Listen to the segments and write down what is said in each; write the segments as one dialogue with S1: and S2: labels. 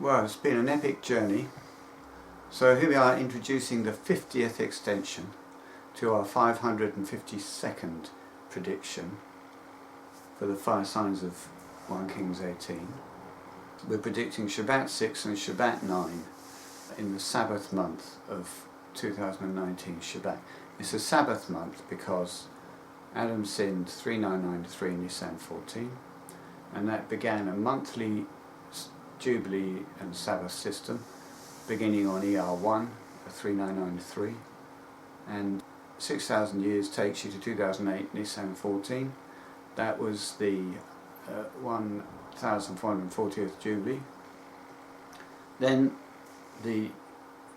S1: Well, it's been an epic journey. So here we are introducing the 50th extension to our 552nd prediction for the fire signs of 1 Kings 18. We're predicting Shabbat 6 and Shabbat 9 in the Sabbath month of 2019 Shabbat. It's a Sabbath month because Adam sinned 3993 Nisan 14, and that began a monthly Jubilee and Sabbath system beginning on ER1 of 3993, and 6,000 years takes you to 2008 Nisan 14. That was the 1440th Jubilee. Then the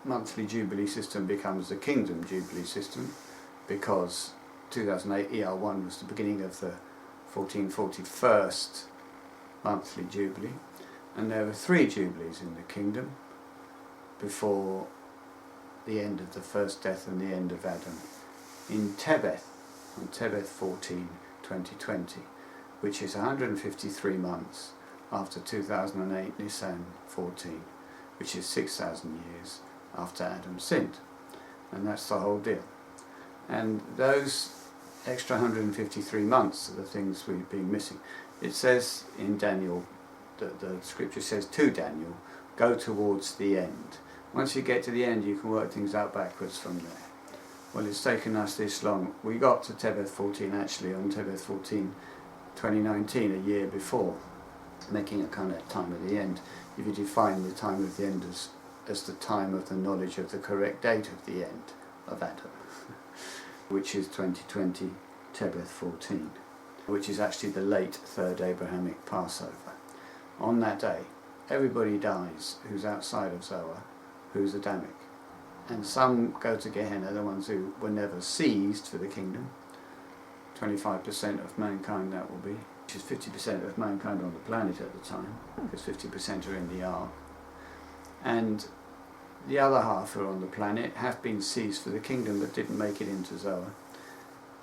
S1: monthly Jubilee system becomes the Kingdom Jubilee system because 2008 ER1 was the beginning of the 1441st monthly Jubilee. And there were 3 Jubilees in the kingdom before the end of the first death and the end of Adam in Tebeth, on Tebeth 14, 2020, which is 153 months after 2008 Nisan 14, which is 6,000 years after Adam sinned. And that's the whole deal. And those extra 153 months are the things we've been missing. It says in Daniel, the scripture says to Daniel, go towards the end. Once you get to the end, you can work things out backwards from there. Well, it's taken us this long. We got to Tebeth 14 actually on Tebeth 14 2019, a year before, making a kind of time of the end. If you define the time of the end as the time of the knowledge of the correct date of the end of Adam, which is 2020 Tebeth 14, which is actually the late third Abrahamic Passover. On that day, everybody dies who's outside of Zoar, who's Adamic. And some go to Gehenna, the ones who were never seized for the kingdom. 25% of mankind that will be, which is 50% of mankind on the planet at the time, because 50% are in the ark. And the other half who are on the planet have been seized for the kingdom but didn't make it into Zoar.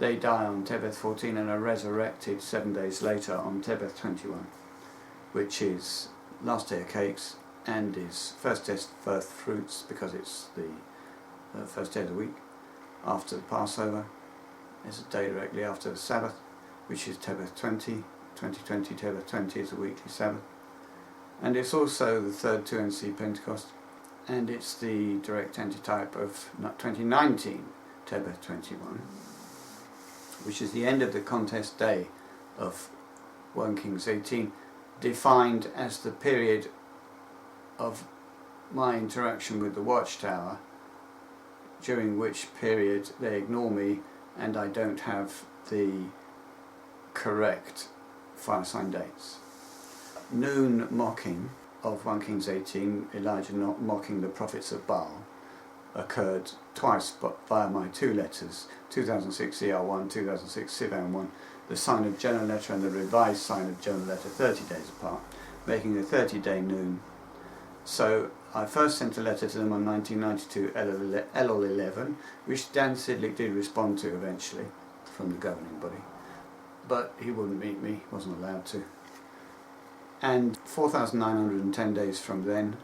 S1: They die on Tebeth 14 and are resurrected 7 days later on Tebeth 21, which is last day of cakes and is first day of first fruits because it's the first day of the week after the Passover. It's a day directly after the Sabbath, which is Tebeth 20. 2020 Tebeth 20 is a weekly Sabbath. And it's also the third 2NC Pentecost, and it's the direct antitype of 2019 Tebeth 21, which is the end of the contest day of 1 Kings 18, defined as the period of my interaction with the Watchtower, during which period they ignore me and I don't have the correct fire sign dates. Noon mocking of 1 Kings 18, Elijah not mocking the prophets of Baal, occurred twice but via my 2 letters, 2006 ER1, 2006 Sivan 1, the Sign of Jonah letter and the revised Sign of Jonah letter 30 days apart, making a 30-day noon. So I first sent a letter to them on 1992 Elul 11, which Dan Sidlick did respond to eventually from the governing body, but he wouldn't meet me, wasn't allowed to. And 4,910 days from then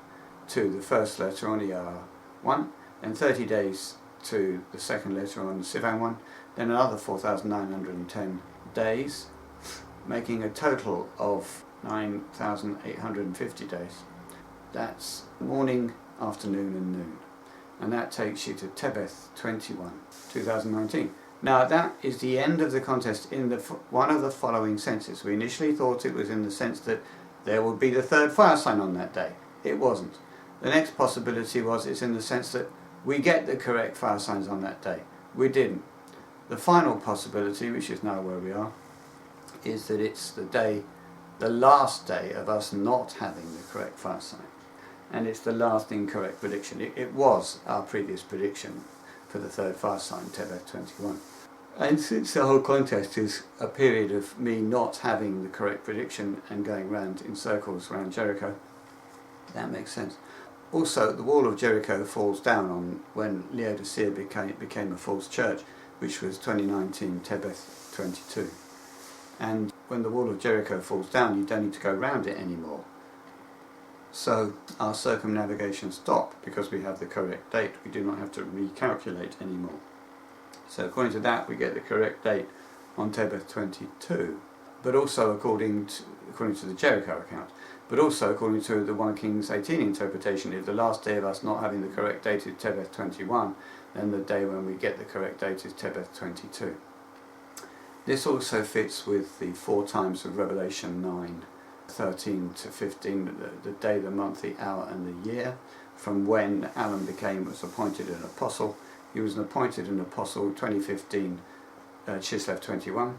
S1: to the first letter on ER1, and 30 days to the second letter on Sivan 1, then another 4,910 days, making a total of 9,850 days. That's morning, afternoon and noon. And that takes you to Tebeth 21, 2019. Now that is the end of the contest in one of the following senses. We initially thought it was in the sense that there would be the third fire sign on that day. It wasn't. The next possibility was it's in the sense that we get the correct fire signs on that day. We didn't. The final possibility, which is now where we are, is that it's the last day of us not having the correct fire sign. And it's the last incorrect prediction. It was our previous prediction for the third fire sign, Tebeth 21. And since the whole contest is a period of me not having the correct prediction and going round in circles around Jericho, that makes sense. Also, the wall of Jericho falls down on when Laodicea became a false church, which was 2019 Tebeth 22. And when the wall of Jericho falls down, you don't need to go round it anymore. So our circumnavigation stopped because we have the correct date. We do not have to recalculate anymore. So according to that, we get the correct date on Tebeth 22, but also according to the Jericho account, but also according to the 1 Kings 18 interpretation, if the last day of us not having the correct date is Tebeth 21, then the day when we get the correct date is Tebeth 22. This also fits with the 4 times of Revelation 9, 13 to 15, the day, the month, the hour and the year, from when Alan was appointed an apostle. He was appointed an apostle 2015 Chislev 21,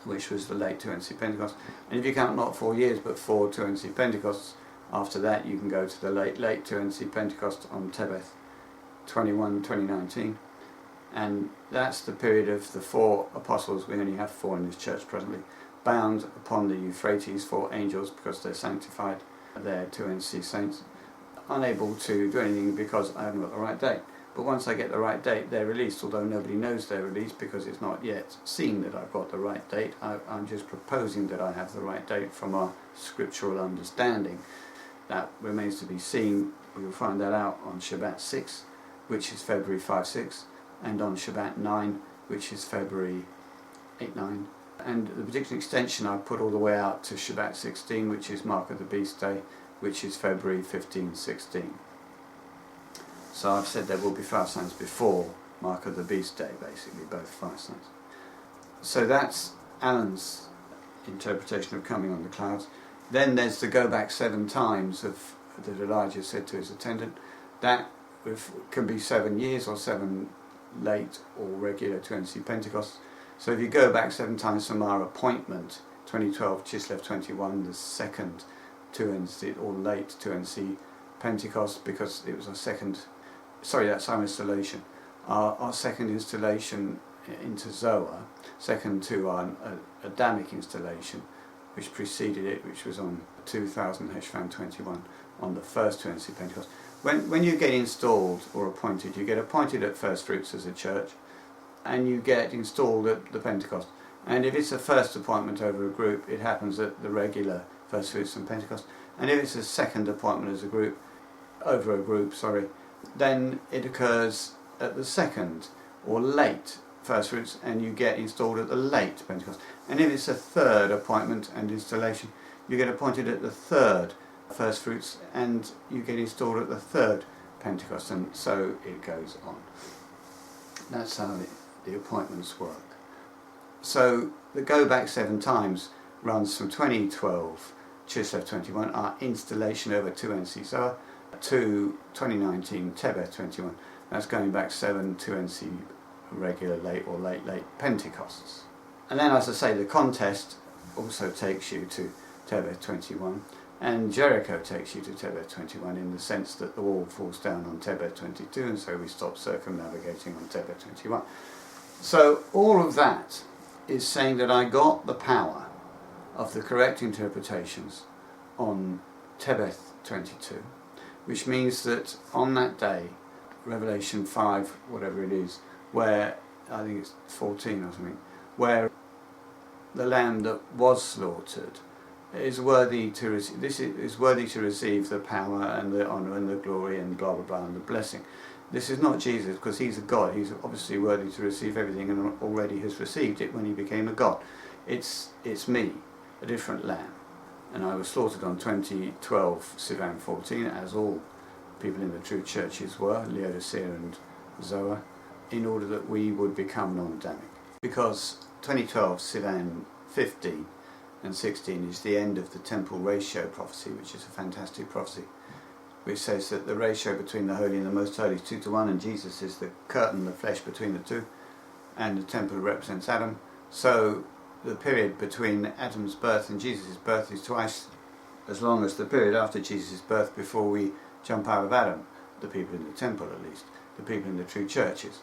S1: which was the late 20 Pentecost. And if you count not 4 years but 4 20 Pentecosts, after that you can go to the late 20 Pentecost on Tebeth 21, 2019. And that's the period of the 4 apostles. We only have 4 in this church presently, bound upon the Euphrates, 4 angels, because they're sanctified, they're 2NC saints, unable to do anything because I haven't got the right date. But once I get the right date, they're released, although nobody knows they're released because it's not yet seen that I've got the right date. I'm just proposing that I have the right date from our scriptural understanding. That remains to be seen. We will find that out on Shabbat 6, which is February 5, 6, and on Shabbat 9, which is February 8, 9. And the particular extension I put all the way out to Shabbat 16, which is Mark of the Beast Day, which is February 15, 16. So I've said there will be fire signs before Mark of the Beast Day, basically, both fire signs. So that's Alan's interpretation of coming on the clouds. Then there's the go back 7 times of that Elijah said to his attendant. That can be 7 years or 7 late or regular 20 Pentecost. So if you go back 7 times from our appointment, 2012 Chislev 21, the second 2NC or late 2NC Pentecost, because it was our second. Sorry, that's our installation. Our second installation into Zoa, second to our Adamic installation, which preceded it, which was on 2000 Heshvan 21, on the first 20 Pentecost. When you get installed or appointed, you get appointed at First Fruits as a church, and you get installed at the Pentecost. And if it's a first appointment over a group, it happens at the regular First Fruits and Pentecost. And if it's a second appointment as a group, over a group, then it occurs at the second or late First Fruits, and you get installed at the late Pentecost. And if it's a third appointment and installation, you get appointed at the third First Fruits, and you get installed at the third Pentecost, and so it goes on. That's how the appointments work. So the go back 7 times runs from 2012 Chislev 21, our installation over 2NC Zoa, to 2019 Tebeth 21. That's going back 7 2NC regular late or late Pentecosts. And then, as I say, the contest also takes you to Tebeth 21, and Jericho takes you to Tebeth 21 in the sense that the wall falls down on Tebeth 22, and so we stop circumnavigating on Tebeth 21. So all of that is saying that I got the power of the correct interpretations on Tebeth 22, which means that on that day, Revelation 5, whatever it is, where, I think it's 14 or something, where the lamb that was slaughtered is worthy to receive, is worthy to receive the power and the honour and the glory and blah blah blah and the blessing. This is not Jesus, because he's a God. He's obviously worthy to receive everything and already has received it when he became a God. It's me, a different lamb. And I was slaughtered on 2012 Sivan 14, as all people in the true churches were, Laodicea and Zoa, in order that we would become non-Adamic. Because 2012 Sivan 15 and 16 is the end of the temple ratio prophecy, which is a fantastic prophecy, which says that the ratio between the holy and the most holy is 2:1, and Jesus is the curtain, the flesh between the two, and the temple represents Adam. So the period between Adam's birth and Jesus' birth is twice as long as the period after Jesus' birth before we jump out of Adam, the people in the temple at least, the people in the true churches.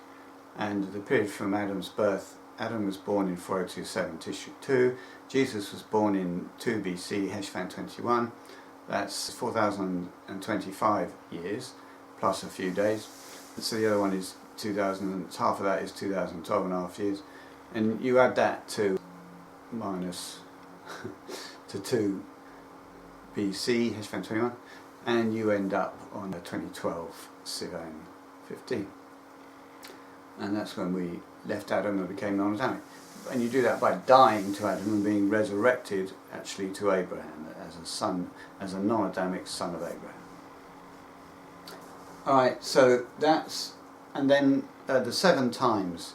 S1: And the period from Adam's birth, Adam was born in 4027 Tishri 2, Jesus was born in 2 BC Heshvan 21, that's 4025 years plus a few days. So the other one is 2000, half of that is 2012 and a half years, and you add that to minus to 2 BC, H21, and you end up on the 2012 Sivan 15. And that's when we left Adam and became non-Adamic. And you do that by dying to Adam and being resurrected actually to Abraham as a son, as a non-Adamic son of Abraham. Alright, so that's, and then the 7 times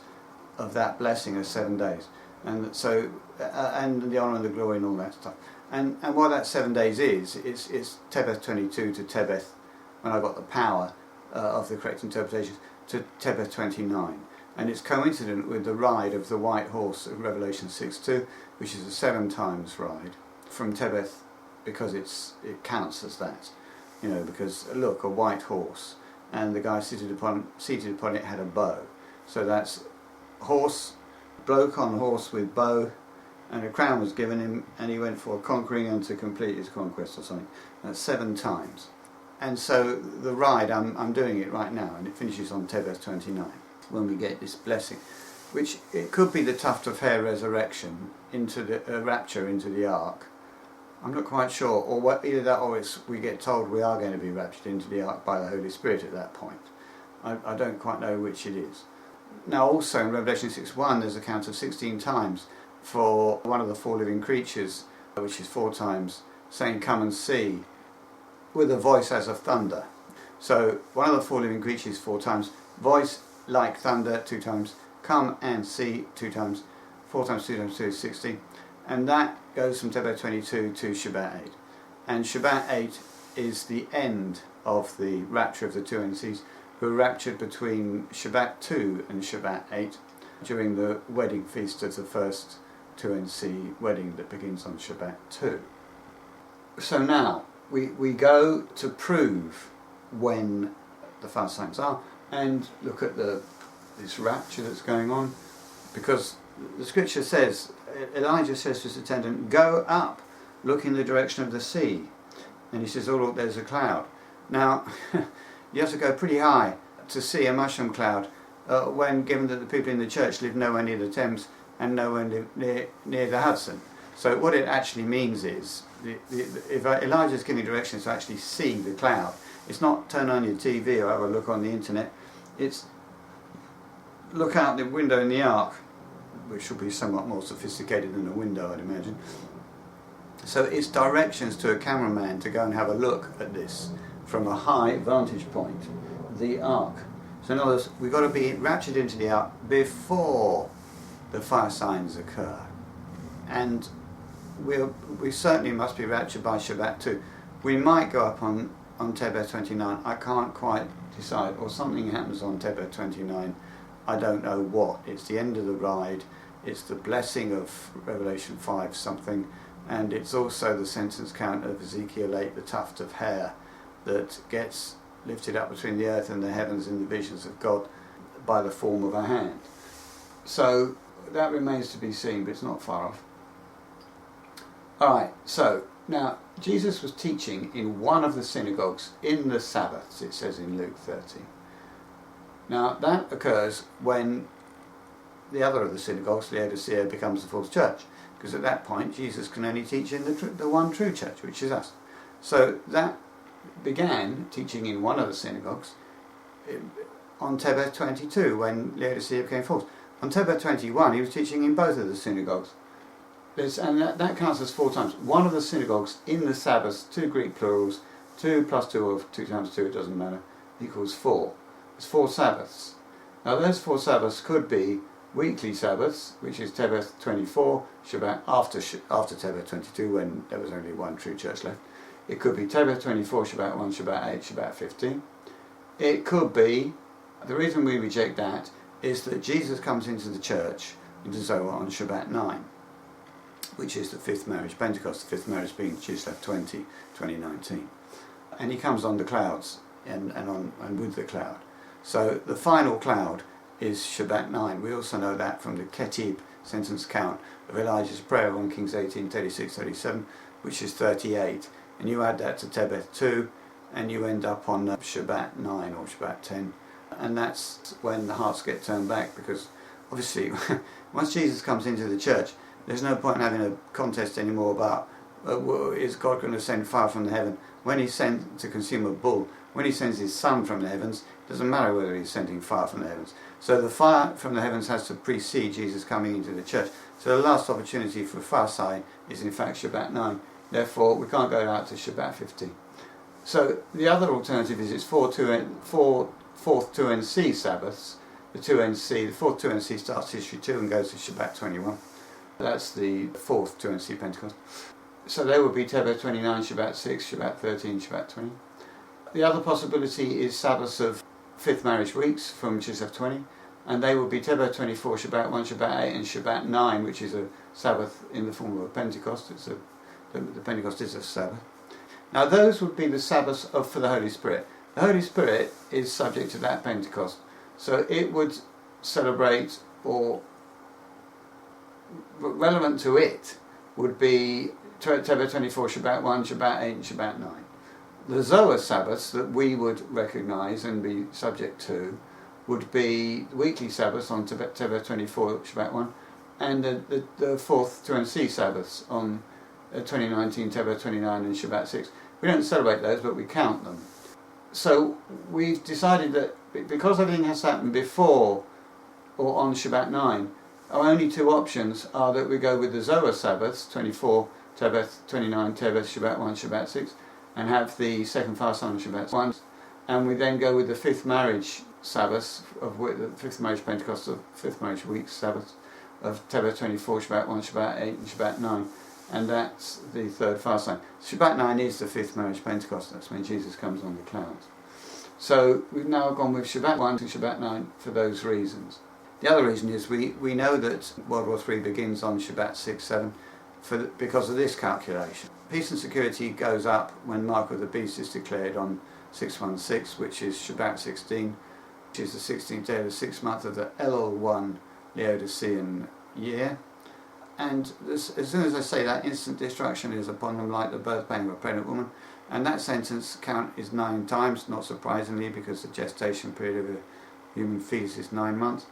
S1: of that blessing are 7 days. And so, and the honour and the glory and all that stuff. And what that 7 days is, it's Tebeth 22 to Tebeth, when I got the power of the correct interpretations, to Tebeth 29. And it's coincident with the ride of the white horse of Revelation 6:2, which is a 7 times ride from Tebeth, because it counts as that. You know, because look, a white horse, and the guy seated upon it had a bow. So that's horse, bloke on horse with bow, and a crown was given him, and he went for conquering and to complete his conquest or something. That's 7 times. And so the ride, I'm doing it right now, and it finishes on Tebeth 29, when we get this blessing, which it could be the tuft of hair resurrection into the rapture into the ark. I'm not quite sure, or what, either that or we get told we are going to be raptured into the ark by the Holy Spirit at that point. I don't quite know which it is. Now also in Revelation 6:1 there's a count of 16 times for one of the 4 living creatures, which is 4 times, saying come and see, with a voice as of thunder. So one of the 4 living creatures 4 times, voice like thunder 2 times, come and see 2 times, 4 times 2 times 2 is 16, and that goes from Tebeth 22 to Shabbat 8. And Shabbat 8 is the end of the rapture of the 2 NCs, who were raptured between Shabbat 2 and Shabbat 8 during the wedding feast of the first 2 NC wedding that begins on Shabbat 2. So now we go to prove when the fire signs are, and look at this rapture that's going on, because the scripture says, Elijah says to his attendant, go up, look in the direction of the sea, and he says, oh look, there's a cloud. Now you have to go pretty high to see a mushroom cloud, when given that the people in the church live nowhere near the Thames and nowhere near the Hudson. So what it actually means is, if Elijah's giving directions to actually see the cloud, it's not turn on your TV or have a look on the internet, it's look out the window in the ark, which will be somewhat more sophisticated than a window, I'd imagine. So it's directions to a cameraman to go and have a look at this from a high vantage point, the ark. So in other words, we've got to be raptured into the ark before the fire signs occur. And we certainly must be raptured by Shabbat 2. We might go up on Tebeth 29, I can't quite decide, or something happens on Tebeth 29, I don't know what. It's the end of the ride, it's the blessing of Revelation 5 something, and it's also the sentence count of Ezekiel 8, the tuft of hair that gets lifted up between the earth and the heavens in the visions of God by the form of a hand. So that remains to be seen, but it's not far off. Alright, so now Jesus was teaching in one of the synagogues in the Sabbaths, it says in Luke 30. Now that occurs when the other of the synagogues, Laodicea, becomes the false church, because at that point Jesus can only teach in the one true church, which is us. So that began teaching in one of the synagogues on Tebeth 22 when Laodicea became false. On Tebeth 21 he was teaching in both of the synagogues. And that counts as 4 times. One of the synagogues in the Sabbaths, 2 Greek plurals, 2 plus 2 or 2 times 2, it doesn't matter, equals 4. It's 4 Sabbaths. Now those 4 Sabbaths could be weekly Sabbaths, which is Tebeth 24, Shabbat after Tebeth 22 when there was only one true church left. It could be Tebeth 24, Shabbat 1, Shabbat 8, Shabbat 15. It could be, the reason we reject that is that Jesus comes into the church, into Zohar, on Shabbat 9. Which is the 5th marriage, Pentecost, the 5th marriage being Chislev 2019. And he comes on the clouds and with the cloud. So the final cloud is Shabbat 9. We also know that from the Ketib sentence count of Elijah's prayer, 1 Kings 18, 36, 37, which is 38. And you add that to Tebeth 2, and you end up on Shabbat 9 or Shabbat 10. And that's when the hearts get turned back, because obviously once Jesus comes into the church, there's no point in having a contest anymore about is God going to send fire from the heaven? When he sent to consume a bull, when he sends his Son from the heavens, it doesn't matter whether he's sending fire from the heavens. So the fire from the heavens has to precede Jesus coming into the church. So the last opportunity for a far sign is in fact Shabbat 9. Therefore, we can't go out to Shabbat 15. So the other alternative is it's four 4th 2NC Sabbaths. The fourth 2NC starts history 2 and goes to Shabbat 21. That's the 4th 2NC Pentecost. So they would be Tebet 29, Shabbat 6, Shabbat 13, Shabbat 20. The other possibility is Sabbaths of 5th marriage weeks from Chislev 20, and they would be Tebet 24, Shabbat 1, Shabbat 8, and Shabbat 9, which is a Sabbath in the form of a Pentecost. The Pentecost is a Sabbath. Now those would be the Sabbaths for the Holy Spirit. The Holy Spirit is subject to that Pentecost, so it would celebrate, or relevant to it would be Tebet 24, Shabbat 1, Shabbat 8, and Shabbat 9. The Zohar Sabbaths that we would recognise and be subject to would be weekly Sabbaths on Tebet 24, Shabbat 1, and the 4th 2NC Sabbaths on 2019, Tebet 29 and Shabbat 6. We don't celebrate those, but we count them. So we've decided that because everything has happened before or on Shabbat 9, our only two options are that we go with the Zohar Sabbaths, 24 Tebet, 29 Tebet, Shabbat 1, Shabbat 6, and have the second fast on Shabbat 1, and we then go with the 5th marriage Sabbaths, of which the 5th marriage Pentecost, of 5th marriage week Sabbaths, of Tebet 24, Shabbat 1, Shabbat 8, and Shabbat 9, and that's the third fast sign. Shabbat 9 is the 5th marriage Pentecost, that's when Jesus comes on the clouds. So we've now gone with Shabbat 1 to Shabbat 9 for those reasons. The other reason is we know that World War III begins on Shabbat 6, 7 because of this calculation. Peace and security goes up when Mark of the Beast is declared on 616, which is Shabbat 16, which is the 16th day of the 6th month of the Elul-1 Laodicean year. And as soon as I say that, instant destruction is upon them like the birth pain of a pregnant woman. And that sentence count is 9 times, not surprisingly, because the gestation period of a human fetus is 9 months.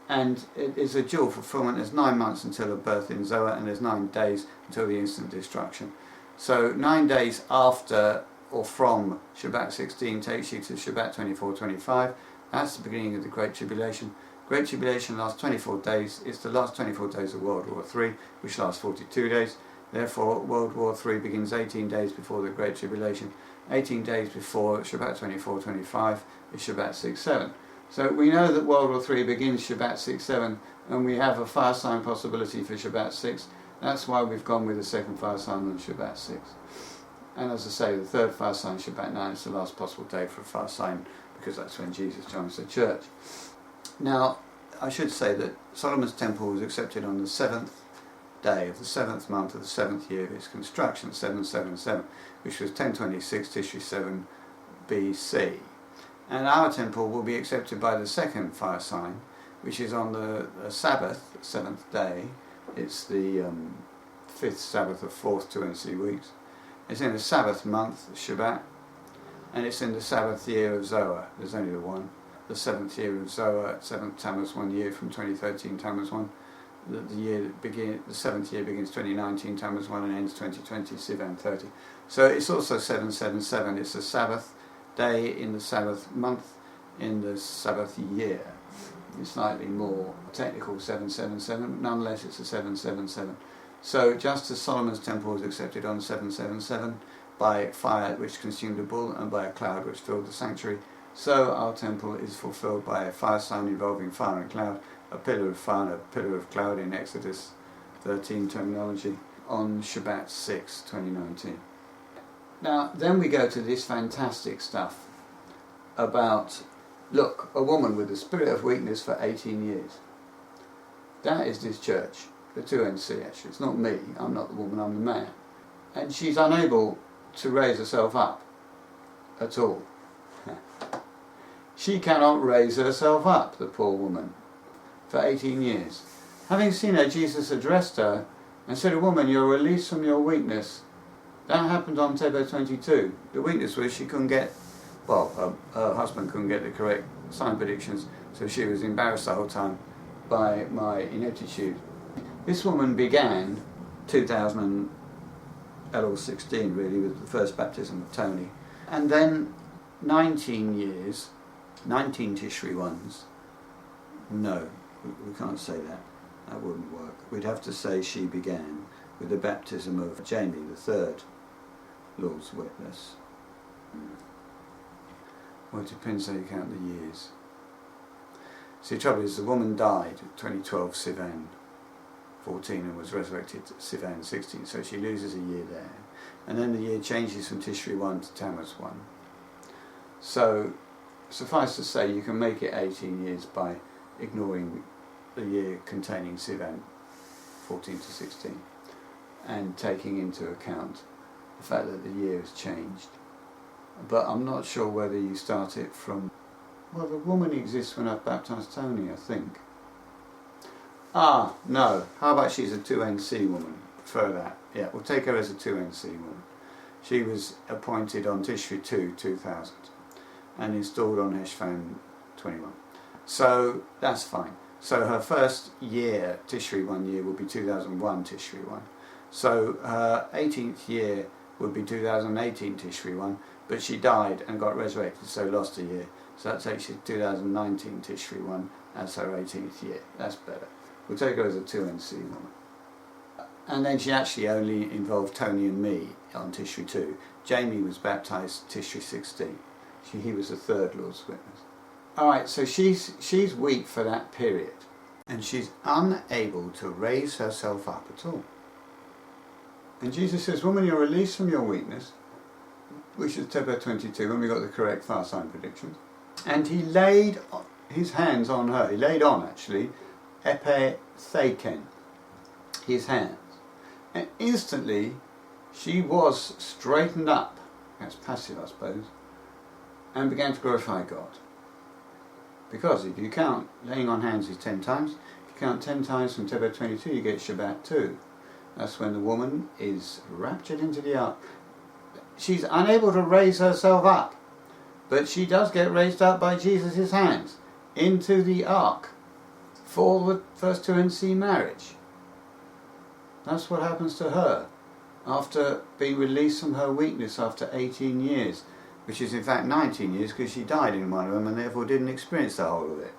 S1: And it is a dual fulfillment. There's 9 months until the birth in Zohar, and there's 9 days until the instant destruction. So 9 days after or from Shabbat 16 takes you to Shabbat 24-25. That's the beginning of the Great Tribulation. Great Tribulation lasts 24 days. It's the last 24 days of World War III, which lasts 42 days. Therefore, World War III begins 18 days before the Great Tribulation. 18 days before Shabbat 24-25 is Shabbat 6-7. So we know that World War III begins Shabbat 6-7, and we have a fast sign possibility for Shabbat 6. That's why we've gone with the second fast sign on Shabbat 6. And as I say, the third fast sign, Shabbat 9, is the last possible day for a fast sign, because that's when Jesus joins the church. Now, I should say that Solomon's temple was accepted on the 7th day of the 7th month of the 7th year of its construction, 777, which was 1026 Tishri 7 BC. And our temple will be accepted by the second fire sign, which is on the Sabbath, the 7th day. It's the 5th Sabbath of 4th 2NC weeks. It's in the Sabbath month, Shabbat, and it's in the Sabbath year of Zohar. There's only the one. The 7th year of Zohar, 7th Tammuz 1 year from 2013 Tammuz 1. The 7th year begins 2019 Tammuz 1 and ends 2020 Sivan 30. So it's also 777. It's a Sabbath day in the Sabbath month in the Sabbath year. It's slightly more technical, 777. Nonetheless, it's a 777. So just as Solomon's temple was accepted on 777 by fire which consumed a bull and by a cloud which filled the sanctuary, so our temple is fulfilled by a fire sign involving fire and cloud, a pillar of fire and a pillar of cloud in Exodus 13 terminology, on Shabbat 6, 2019. Now, then we go to this fantastic stuff about, look, a woman with the spirit of weakness for 18 years. That is this church, the 2NC actually. It's not me, I'm not the woman, I'm the man. And she's unable to raise herself up at all. She cannot raise herself up, the poor woman, for 18 years. Having seen her, Jesus addressed her and said, "Woman, you're released from your weakness." That happened on Tebet 22. The weakness was she couldn't get, well, her husband couldn't get the correct sign predictions, so she was embarrassed the whole time by my ineptitude. This woman began 2008 Elul 16 really, with the first baptism of Tony. And then 19 years, 19 Tishri ones, no, we can't say that. That wouldn't work. We'd have to say she began with the baptism of Jamie, the third Lord's witness. Well, it depends how you count the years. See, the trouble is, the woman died at 2012 Sivan 14 and was resurrected at Sivan 16, so she loses a year there. And then the year changes from Tishri 1 to Tammuz 1. So, suffice to say, you can make it 18 years by ignoring the year containing Sivan 14 to 16 and taking into account the fact that the year has changed. But I'm not sure whether you start it from... Well, the woman exists when I baptised Tony, I think. Ah, no. How about she's a 2NC woman? Prefer that. Yeah, we'll take her as a 2NC woman. She was appointed on Tishri 2, 2000 and installed on Heshvan 21. So that's fine. So her first year, Tishri 1 year, would be 2001 Tishri 1. So her 18th year would be 2018 Tishri 1, but she died and got resurrected, so lost a year. So that takes you to 2019 Tishri 1 as her 18th year. That's better. We'll take her as a 2NC woman. And then she actually only involved Tony and me on Tishri 2. Jamie was baptised Tishri 16. He was the third Lord's witness. Alright, so she's weak for that period. And she's unable to raise herself up at all. And Jesus says, woman, you're released from your weakness, which is February 22, when we got the correct far sign predictions. And he laid his hands on her. He laid on, actually, epe theken, his hands. And instantly, she was straightened up, that's passive I suppose, and began to glorify God. Because if you count, laying on hands is 10 times, if you count 10 times from February 22, you get Shabbat 2. That's when the woman is raptured into the ark. She's unable to raise herself up, but she does get raised up by Jesus' hands into the ark for the first 2NC marriage. That's what happens to her after being released from her weakness after 18 years, which is in fact 19 years because she died in one of them and therefore didn't experience the whole of it.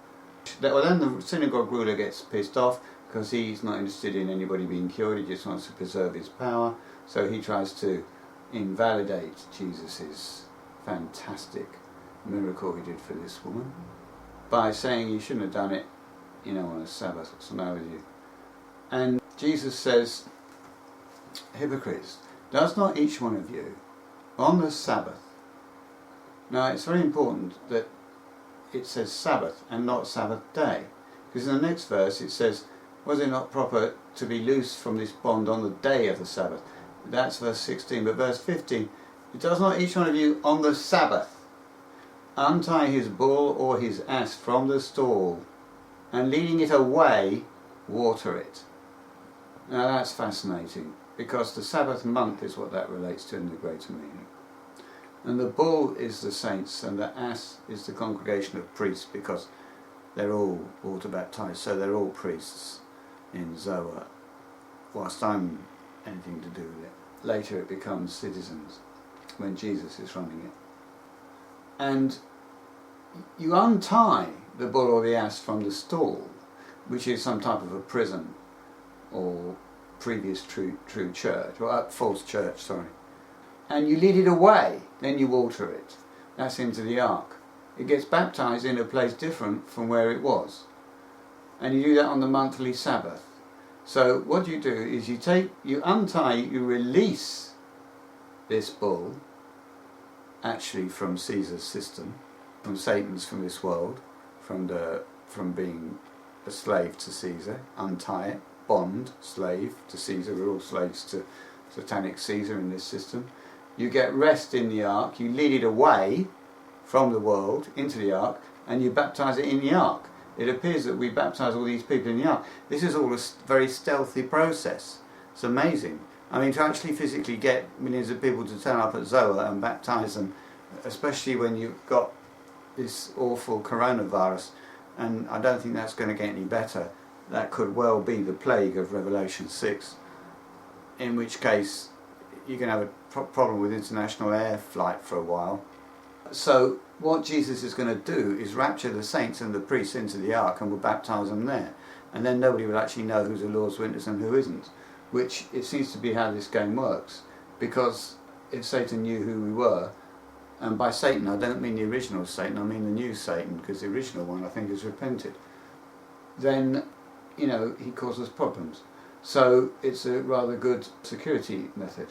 S1: Well, then the synagogue ruler gets pissed off because he's not interested in anybody being cured, he just wants to preserve his power, so he tries to invalidate Jesus' fantastic miracle he did for this woman by saying you shouldn't have done it, you know, on a Sabbath. What's the matter with you? And Jesus says, hypocrites, does not each one of you on the Sabbath... Now it's very important that it says Sabbath and not Sabbath day, because in the next verse it says, was it not proper to be loosed from this bond on the day of the Sabbath? That's verse 16, but verse 15, it does not each one of you on the Sabbath untie his bull or his ass from the stall, and leading it away, water it. Now that's fascinating, because the Sabbath month is what that relates to in the greater meaning. And the bull is the saints, and the ass is the congregation of priests, because they're all water baptized, so they're all priests in Zoa, whilst I'm anything to do with it. Later it becomes citizens, when Jesus is running it. And you untie the bull or the ass from the stall, which is some type of a prison, or previous true church, or false church, sorry. And you lead it away, then you water it. That's into the ark. It gets baptized in a place different from where it was. And you do that on the monthly Sabbath. So what you do is you untie, you release this bull, actually from Caesar's system, from Satan's, from this world, from being a slave to Caesar, untie it, bond, slave to Caesar, we're all slaves to satanic Caesar in this system. You get rest in the ark, you lead it away from the world into the ark, and you baptize it in the ark. It appears that we baptize all these people in the ark. This is all a very stealthy process. It's amazing. I mean, to actually physically get millions of people to turn up at Zoa and baptize them, especially when you've got this awful coronavirus, and I don't think that's going to get any better. That could well be the plague of Revelation 6, in which case you're going to have a problem with international air flight for a while. So what Jesus is going to do is rapture the saints and the priests into the ark and will baptise them there. And then nobody will actually know who's a Lord's witness and who isn't, which it seems to be how this game works. Because if Satan knew who we were, and by Satan I don't mean the original Satan, I mean the new Satan, because the original one I think has repented, then, you know, he causes problems. So it's a rather good security method.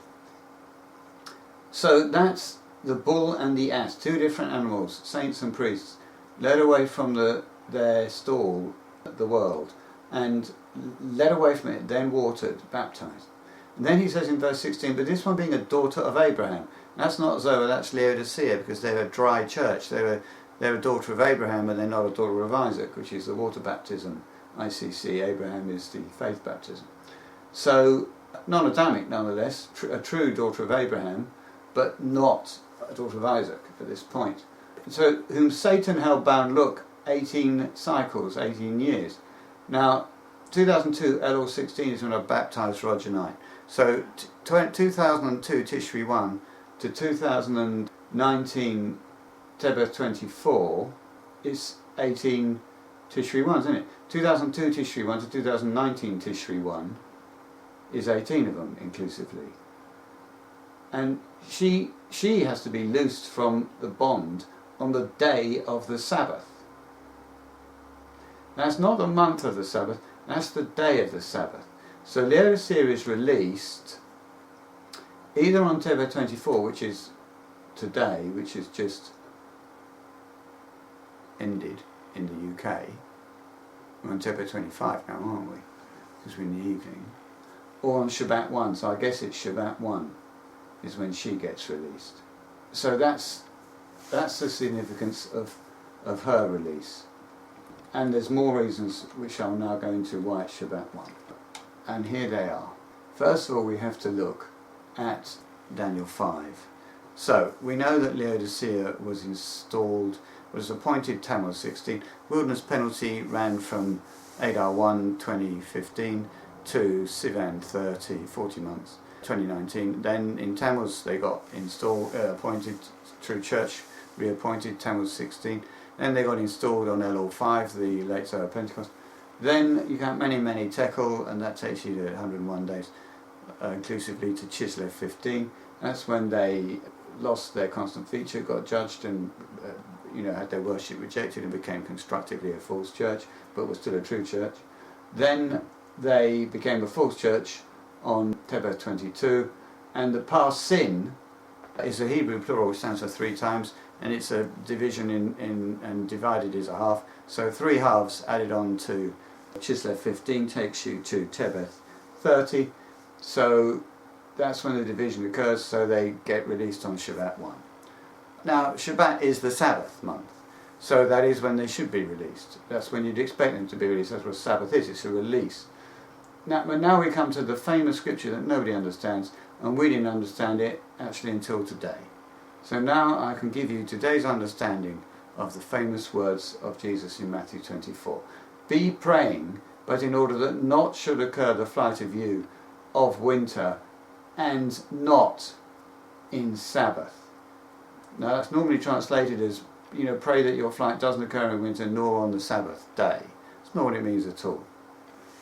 S1: So that's the bull and the ass, two different animals, saints and priests, led away from their stall, the world, and led away from it, then watered, baptised. And then he says in verse 16, but this one being a daughter of Abraham. That's not as though that's Laodicea, because they're a dry church. They're a daughter of Abraham, and they're not a daughter of Isaac, which is the water baptism, ICC. Abraham is the faith baptism. So non-Adamic nonetheless, a true daughter of Abraham, but not a daughter of Isaac at this point. So whom Satan held bound, look, 18 cycles, 18 years. Now 2002 LL16 is when I baptised Roger Knight. So 2002 Tishri 1 to 2019 Tebeth 24 is 18 Tishri 1, isn't it? 2002 Tishri 1 to 2019 Tishri 1 is 18 of them inclusively. And she has to be loosed from the bond on the day of the Sabbath. That's not the month of the Sabbath, that's the day of the Sabbath. So Laodicea is released either on Tebeth 24, which is today, which is just ended in the UK. We're on Tebeth 25 now, aren't we? Because we're in the evening. Or on Shabbat 1, so I guess it's Shabbat 1 is when she gets released. So that's the significance of her release. And there's more reasons which I'll now go into why it's Shabbat 1. And here they are. First of all, we have to look at Daniel 5. So we know that Laodicea was appointed Tammuz 16. Wilderness penalty ran from Adar 1, 2015 to Sivan 30, 40 months, 2019. Then in Tammuz they got appointed through church, reappointed Tammuz 16. Then they got installed on LL5, the late Super Pentecostal. Then you got many tekel, and that takes you to 101 days, inclusively to Chislev 15. That's when they lost their constant feature, got judged, and had their worship rejected and became constructively a false church, but was still a true church. Then they became a false church on Tebeth 22, and the past sin is a Hebrew plural which stands for 3 times, and it's a division and divided is a half. So 3 halves added on to Chislev 15 takes you to Tebeth 30. So that's when the division occurs, so they get released on Shabbat 1. Now Shabbat is the Sabbath month, so that is when they should be released. That's when you'd expect them to be released. That's what Sabbath is, it's a release. Now we come to the famous scripture that nobody understands, and we didn't understand it actually until today. So now I can give you today's understanding of the famous words of Jesus in Matthew 24. Be praying, but in order that not should occur the flight of you of winter, and not in Sabbath. Now that's normally translated as, pray that your flight doesn't occur in winter nor on the Sabbath day. That's not what it means at all,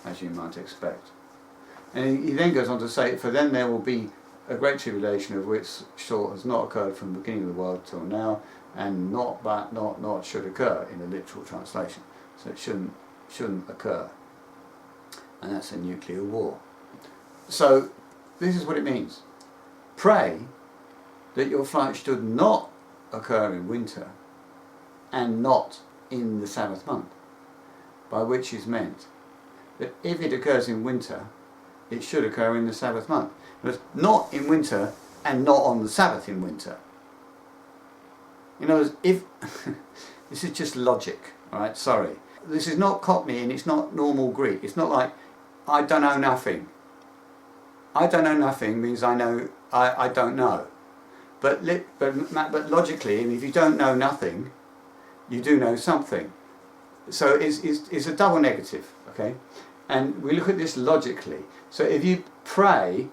S1: as you might expect. And he then goes on to say, for then there will be a great tribulation of which sort has not occurred from the beginning of the world till now, and not should occur in the literal translation. So it shouldn't occur. And that's a nuclear war. So this is what it means. Pray that your flight should not occur in winter and not in the Sabbath month, by which is meant that if it occurs in winter, it should occur in the Sabbath month. But not in winter and not on the Sabbath in winter. In other words, if this is just logic, alright, sorry. This is not Cockney and it's not normal Greek. It's not like, I don't know nothing. I don't know nothing means I don't know. But logically, if you don't know nothing, you do know something. So it's a double negative, okay? And we look at this logically. So if you pray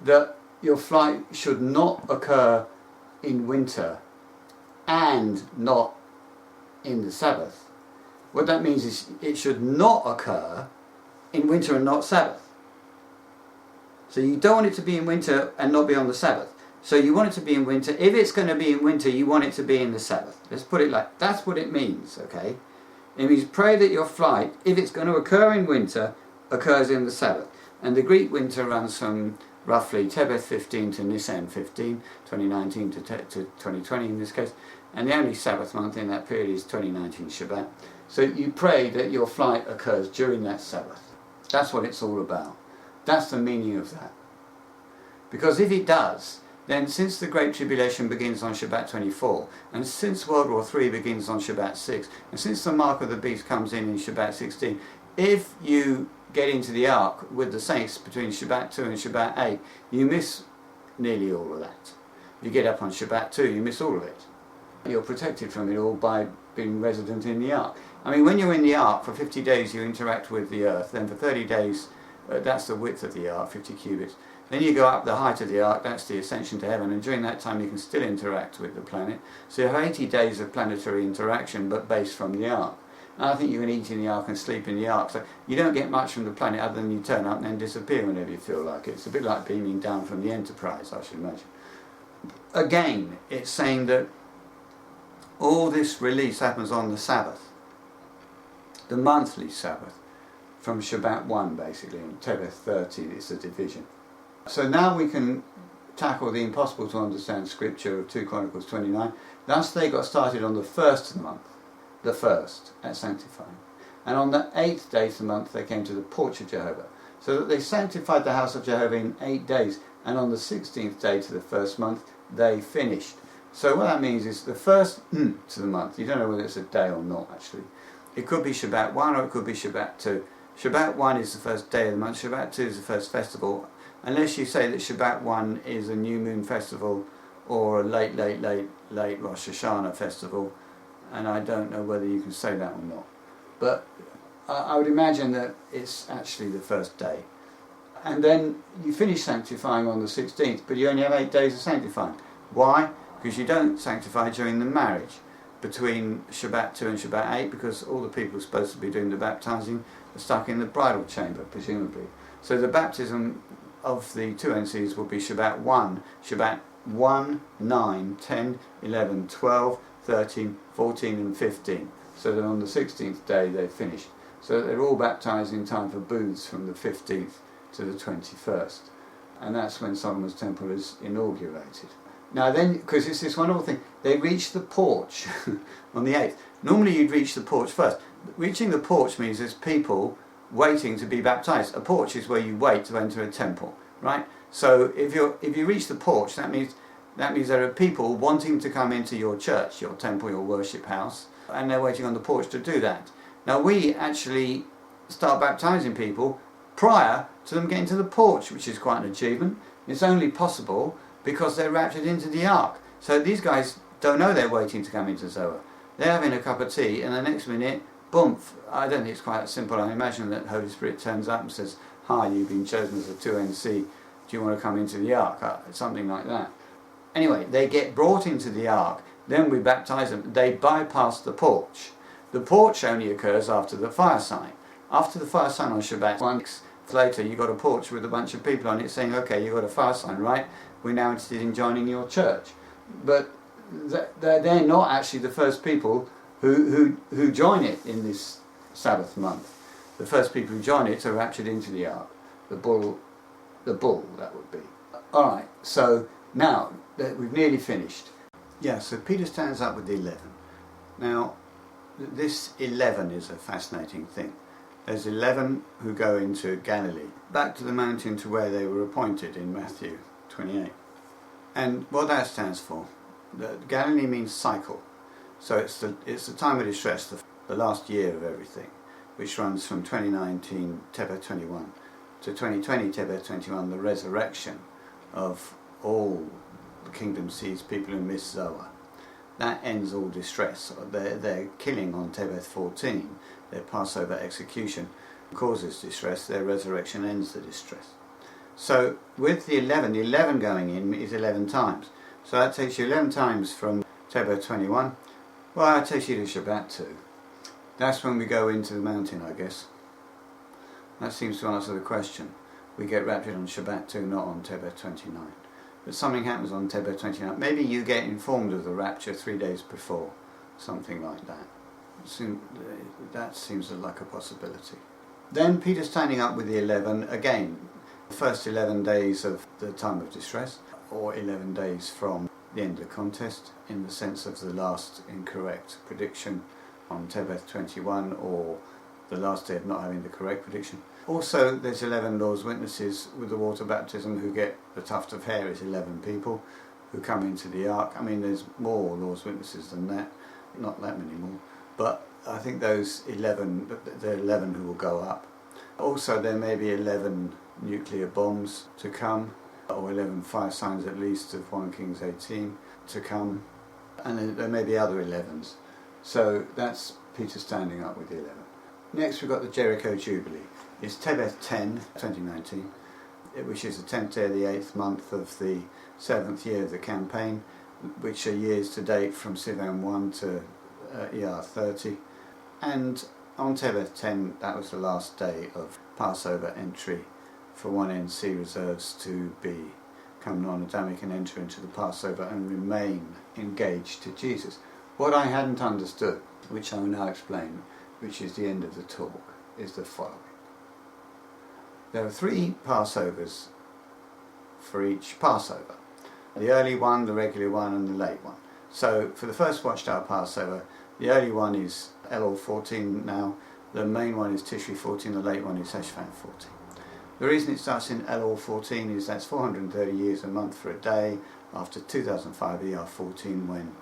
S1: that your flight should not occur in winter and not in the Sabbath, what that means is it should not occur in winter and not Sabbath. So you don't want it to be in winter and not be on the Sabbath. So you want it to be in winter. If it's going to be in winter, you want it to be in the Sabbath. Let's put it like, that's what it means, okay? It means pray that your flight, if it's going to occur in winter, occurs in the Sabbath. And the Greek winter runs from roughly Tebeth 15 to Nisan 15, 2019 to 2020 in this case. And the only Sabbath month in that period is 2019 Shabbat. So you pray that your flight occurs during that Sabbath. That's what it's all about. That's the meaning of that. Because if it does, then since the Great Tribulation begins on Shabbat 24, and since World War III begins on Shabbat 6, and since the mark of the beast comes in Shabbat 16, if you get into the ark with the saints between Shabbat 2 and Shabbat 8, you miss nearly all of that. If you get up on Shabbat 2, you miss all of it. You're protected from it all by being resident in the ark. I mean, when you're in the ark, for 50 days you interact with the earth, then for 30 days, that's the width of the ark, 50 cubits. Then you go up the height of the ark, that's the ascension to heaven, and during that time you can still interact with the planet. So you have 80 days of planetary interaction, but based from the ark. And I think you can eat in the ark and sleep in the ark, so you don't get much from the planet other than you turn up and then disappear whenever you feel like it. It's a bit like beaming down from the Enterprise, I should imagine. Again, it's saying that all this release happens on the Sabbath, the monthly Sabbath, from Shabbat 1 basically, and Tebeth 30 is the division. So now we can tackle the impossible to understand scripture of 2 Chronicles 29. Thus they got started on the first of the month, the first, at sanctifying. And on the 8th day of the month they came to the porch of Jehovah. So that they sanctified the house of Jehovah in 8 days, and on the 16th day to the first month they finished. So what that means is the first to the month, you don't know whether it's a day or not actually. It could be Shabbat 1 or it could be Shabbat 2. Shabbat 1 is the first day of the month, Shabbat 2 is the first festival, unless you say that Shabbat 1 is a new moon festival or a late Rosh Hashanah festival, and I don't know whether you can say that or not. But I would imagine that it's actually the first day. And then you finish sanctifying on the 16th, but you only have 8 days of sanctifying. Why? Because you don't sanctify during the marriage between Shabbat 2 and Shabbat 8, because all the people supposed to be doing the baptizing are stuck in the bridal chamber, presumably. So the baptism of the two NCs will be Shabbat 1, Shabbat 1, 9, 10, 11, 12, 13, 14 and 15. So that on the 16th day they're finished. So they're all baptized in time for booths from the 15th to the 21st. And that's when Solomon's temple is inaugurated. Now then, because it's this wonderful thing, they reach the porch on the 8th. Normally you'd reach the porch first. Reaching the porch means there's people waiting to be baptized. A porch is where you wait to enter a temple, right? So if you reach the porch, that means there are people wanting to come into your church, your temple, your worship house, and they're waiting on the porch to do that. Now we actually start baptizing people prior to them getting to the porch, which is quite an achievement. It's only possible because they're raptured into the ark. So these guys don't know they're waiting to come into Zoa. They're having a cup of tea, and the next minute, boom, I don't think it's quite that simple. I imagine that Holy Spirit turns up and says, "Hi, you've been chosen as a 2NC. Do you want to come into the ark?" Something like that. Anyway, they get brought into the ark, then we baptize them. They bypass the porch. The porch only occurs after the fire sign. After the fire sign on Shabbat, 1 week later you got a porch with a bunch of people on it saying, "Okay, you got a fire sign, right? We're now interested in joining your church." But they're not actually the first people who join it in this Sabbath month. The first people who join it are raptured into the ark. The bull that would be. Alright, so now that we've nearly finished. Yeah, so Peter stands up with the 11. Now, this 11 is a fascinating thing. There's 11 who go into Galilee, back to the mountain to where they were appointed in Matthew 28. And what that stands for, Galilee means cycle. So it's the time of distress, the last year of everything, which runs from 2019 Tebeth 21 to 2020 Tebeth 21, the resurrection of all the kingdom sees people who miss Zoa. That ends all distress. Their killing on Tebeth 14, their Passover execution, causes distress. Their resurrection ends the distress. So with the 11 going in is 11 times. So that takes you 11 times from February 21. Well, that takes you to Shabbat 2. That's when we go into the mountain, I guess. That seems to answer the question. We get raptured on Shabbat 2, not on February 29. But something happens on February 29. Maybe you get informed of the rapture 3 days before. Something like that. That seems like a possibility. Then Peter's standing up with the 11 again. The first 11 days of the time of distress, or 11 days from the end of the contest, in the sense of the last incorrect prediction on Tebeth 21, or the last day of not having the correct prediction. Also, there's 11 Lord's witnesses with the water baptism who get the tuft of hair. Is 11 people who come into the ark. I mean, there's more Lord's witnesses than that, not that many more, but I think those 11, there are 11 who will go up. Also, there may be 11 nuclear bombs to come, or 11 fire signs at least of 1 Kings 18 to come, and there may be other 11s. So that's Peter standing up with the 11. Next we've got the Jericho Jubilee. It's Tebeth 10, 2019, which is the 10th day of the 8th month of the 7th year of the campaign, which are years to date from Sivan 1 to ER 30. And on Tebeth 10, that was the last day of Passover entry for 1NC reserves to become non-Adamic and enter into the Passover and remain engaged to Jesus. What I hadn't understood, which I will now explain, which is the end of the talk, is the following. There are 3 Passovers for each Passover. The early one, the regular one, and the late one. So for the first Watchtower Passover, the early one is Elul 14 now, the main one is Tishri 14, the late one is Heshvan 14. The reason it starts in Elul 14 is that's 430 years a month for a day after 2005 ER 14, when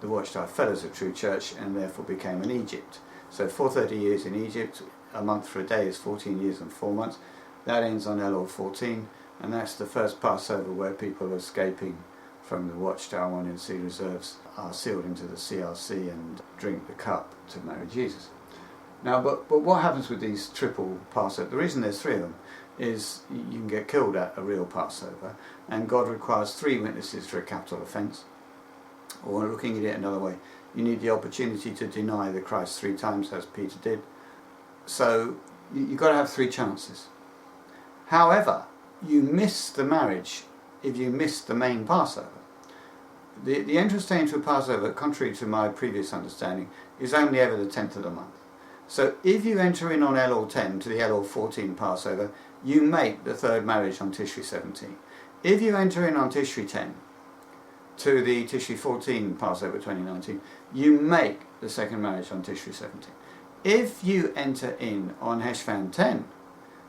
S1: the Watchtower fell as a true church and therefore became an Egypt. So 430 years in Egypt, a month for a day is 14 years and 4 months. That ends on Elul 14, and that's the first Passover where people escaping from the Watchtower 1NC reserves are sealed into the CRC and drink the cup to marry Jesus. Now, but what happens with these triple Passover? The reason there's 3 of them is you can get killed at a real Passover, and God requires 3 witnesses for a capital offence. Or looking at it another way, you need the opportunity to deny the Christ 3 times, as Peter did. So you've got to have 3 chances. However, you miss the marriage if you miss the main Passover. The entrance day into a Passover, contrary to my previous understanding, is only ever the 10th of the month. So if you enter in on Elul 10 to the Elul 14 Passover, you make the 3rd marriage on Tishri 17. If you enter in on Tishri 10 to the Tishri 14 Passover 2019, you make the 2nd marriage on Tishri 17. If you enter in on Heshvan 10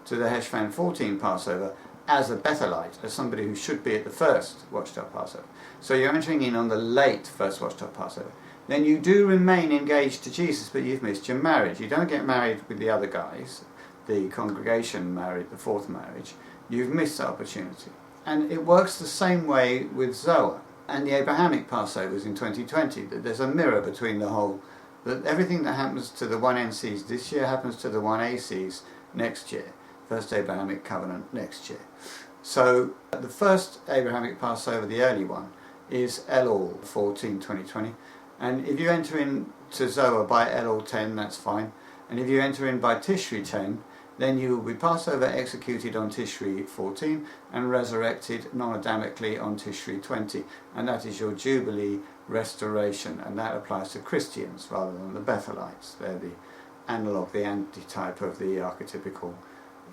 S1: to the Heshvan 14 Passover as a Bethelite, as somebody who should be at the first Watchtower Passover, so you're entering in on the late first Watchtower Passover, then you do remain engaged to Jesus, but you've missed your marriage. You don't get married with the other guys, the congregation married, the 4th marriage. You've missed the opportunity. And it works the same way with Zoa and the Abrahamic Passovers in 2020. That there's a mirror between the whole, that everything that happens to the 1NCs this year happens to the 1ACs next year. First Abrahamic covenant next year. So the first Abrahamic Passover, the early one, is Elul 14, 2020. And if you enter into Zoa by Elul 10, that's fine. And if you enter in by Tishri 10, then you will be Passover executed on Tishri 14 and resurrected non-Adamically on Tishri 20. And that is your Jubilee restoration. And that applies to Christians rather than the Bethelites. They're the analogue, the antitype of the archetypical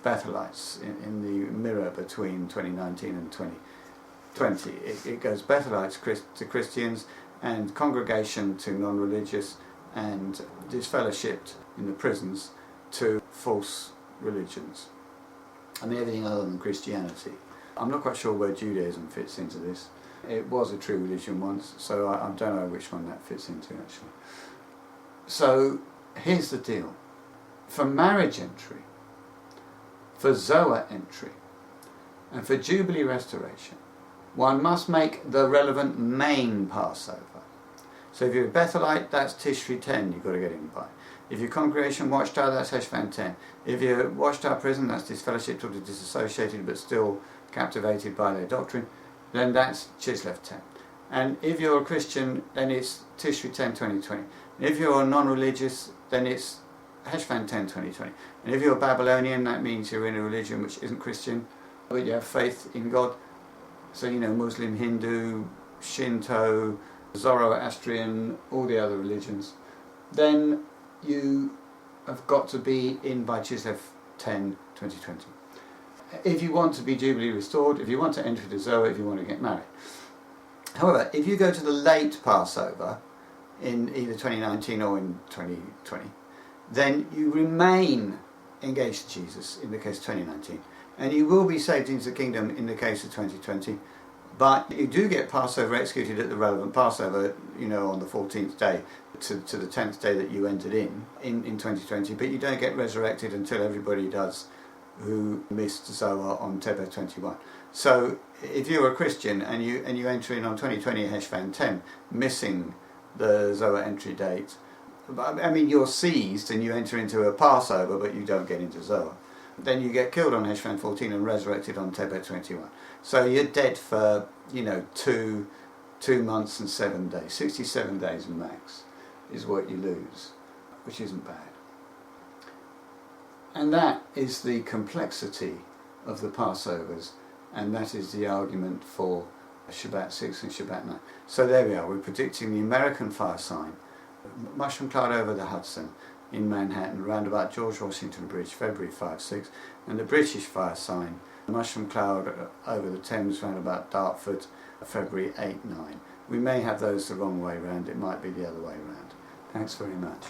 S1: Bethelites in the mirror between 2019 and 2020. It goes Bethelites to Christians, and congregation to non-religious, and disfellowshipped in the prisons to false religions. I mean, everything other than Christianity. I'm not quite sure where Judaism fits into this. It was a true religion once, so I don't know which one that fits into actually. So here's the deal. For marriage entry, for Zoa entry, and for Jubilee restoration, one must make the relevant main Passover. So if you're a Bethelite, that's Tishri 10 you've got to get in by. If your congregation Watchtower, that's Heshvan 10. If you're Watchtower prison, that's disfellowshipped or disassociated but still captivated by their doctrine, then that's Chislev 10. And if you're a Christian, then it's Tishri 10, 2020. And if you're non-religious, then it's Heshvan 10, 2020. And if you're Babylonian, that means you're in a religion which isn't Christian, but you have faith in God. So, you know, Muslim, Hindu, Shinto, Zoroastrian, all the other religions. Then you have got to be in by Chislev 10, 2020. If you want to be Jubilee restored, if you want to enter the Zoe, if you want to get married. However, if you go to the late Passover, in either 2019 or in 2020, then you remain engaged to Jesus in the case of 2019. And you will be saved into the kingdom in the case of 2020. But you do get Passover executed at the relevant Passover, you know, on the 14th day to the 10th day that you entered in 2020. But you don't get resurrected until everybody does who missed Zohar on Tebet 21. So if you're a Christian and you enter in on 2020 Heshvan 10, missing the Zohar entry date, I mean, you're seized and you enter into a Passover, but you don't get into Zohar. Then you get killed on Heshvan 14 and resurrected on Tebet 21. So you're dead for, you know, two months and 7 days. 67 days max is what you lose, which isn't bad. And that is the complexity of the Passovers, and that is the argument for Shabbat 6 and Shabbat 9. So there we are, we're predicting the American fire sign, mushroom cloud over the Hudson in Manhattan, round about George Washington Bridge, February 5, 6, and the British fire sign, mushroom cloud over the Thames, round about Dartford, February 8, 9. We may have those the wrong way round, it might be the other way round. Thanks very much.